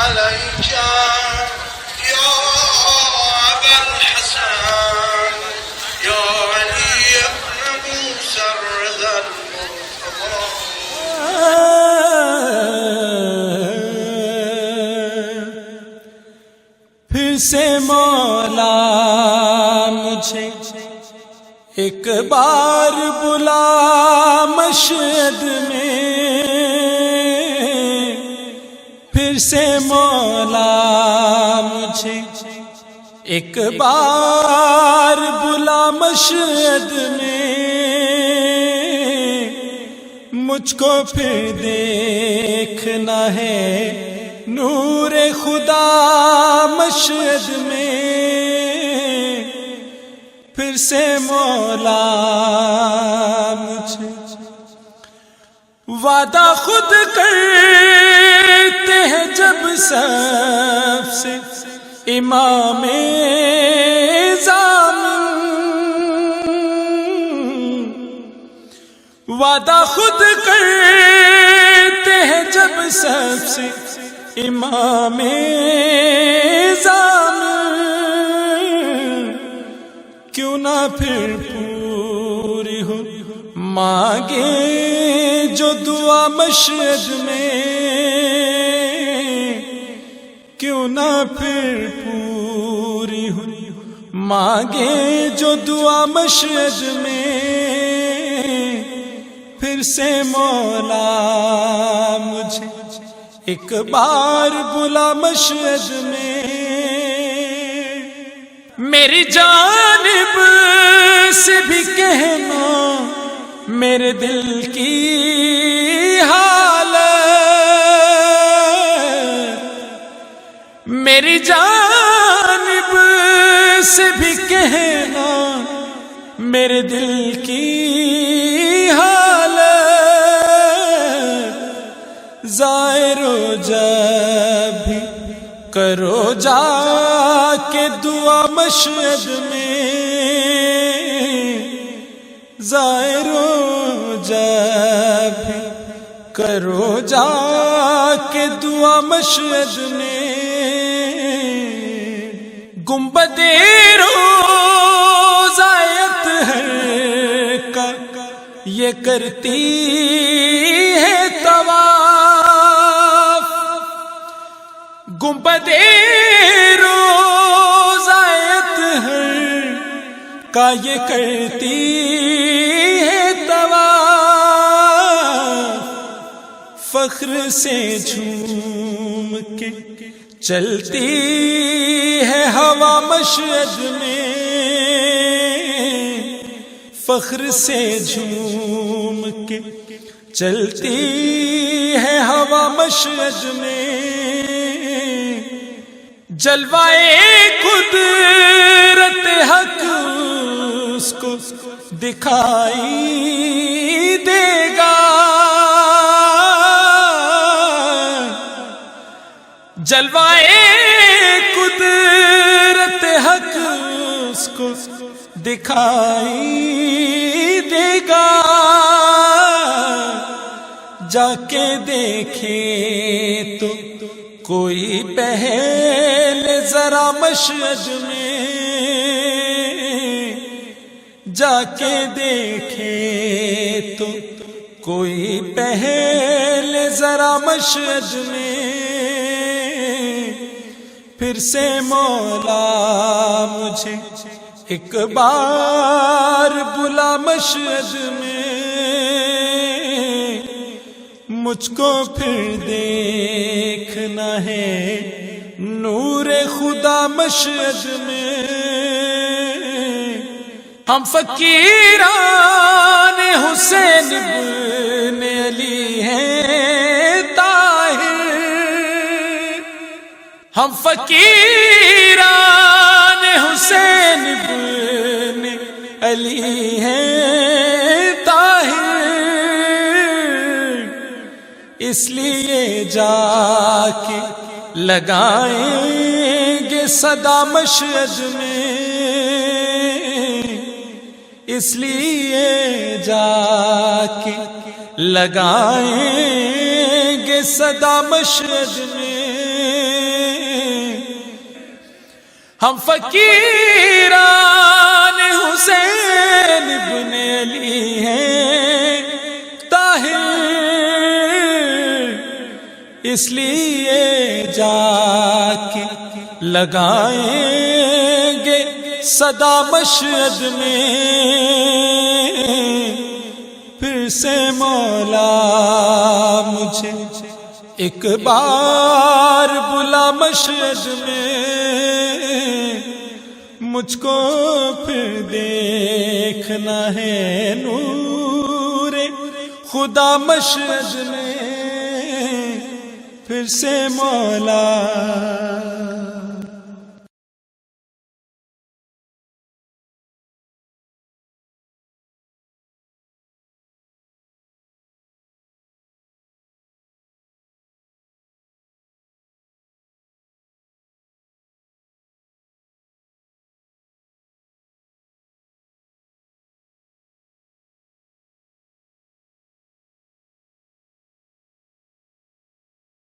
عليك يا أبا الحسن يا علي بن موسى الرضا المرتضى. پھر سے مولا مجھے ایک بار بلا مشہد میں، پھر سے مولا مجھے ایک بار بلا مشہد میں، مجھ کو پھر دیکھنا ہے نور خدا مشہد میں، پھر سے مولا مجھے وعدہ خود کرتے ہیں جب صف سے امام ضامن، وعدہ خود کرتے ہیں جب صف سے امام ضامن، کیوں نہ پھر پوری ہو مانگے جو دعا مشہد میں، کیوں نہ پھر پوری ہو مانگے جو دعا مشہد میں، پھر سے مولا مجھے ایک بار بلا مشہد میں، میری جانب سے بھی کہنا میرے دل کی حالت، میری جانب سے بھی کہنا میرے دل کی حالت، زائر و جب بھی کرو جا کے دعا مشہد میں، زائر و جب بھی کرو جا کے دعا مشہد میں، گنبد روضہ اطہر کا یہ کرتی ہے طواف، گنبد روضہ اطہر کا یہ کرتی ہے طواف، فخر سے جھوم کے چلتی ہے ہوا مشہد میں، فخر سے جھوم کے چلتی ہے ہوا مشہد میں، جلوائے قدرت حق اس کو دکھائی دے گا، جلوائے قدرت حق اس کو دکھائی دے گا، جا کے دیکھے تو کوئی پہل ذرا مشہد میں، جا کے دیکھے تو کوئی پہل ذرا مشہد میں، پھر سے مولا مجھے ایک بار بلا مشہد میں، مجھ کو پھر دیکھنا ہے نور خدا مشہد میں، ہم فقیران حسین بن علی ہیں طاہر، ہم فقیران حسین بن علی ہیں طاہر، اس لیے جا کے لگائیں گے صدا مشہد میں، اس لیے جا کے لگائیں گے صدا مشہد میں، ہم فقیران حسین ابن علی ہیں طاہر، اس لیے جا کے لگائیں گے صدا مشہد میں، پھر سے مولا مجھے ایک بار بلا مشہد میں، مجھ کو پھر دیکھنا ہے نور خدا مشہد میں، پھر سے مولا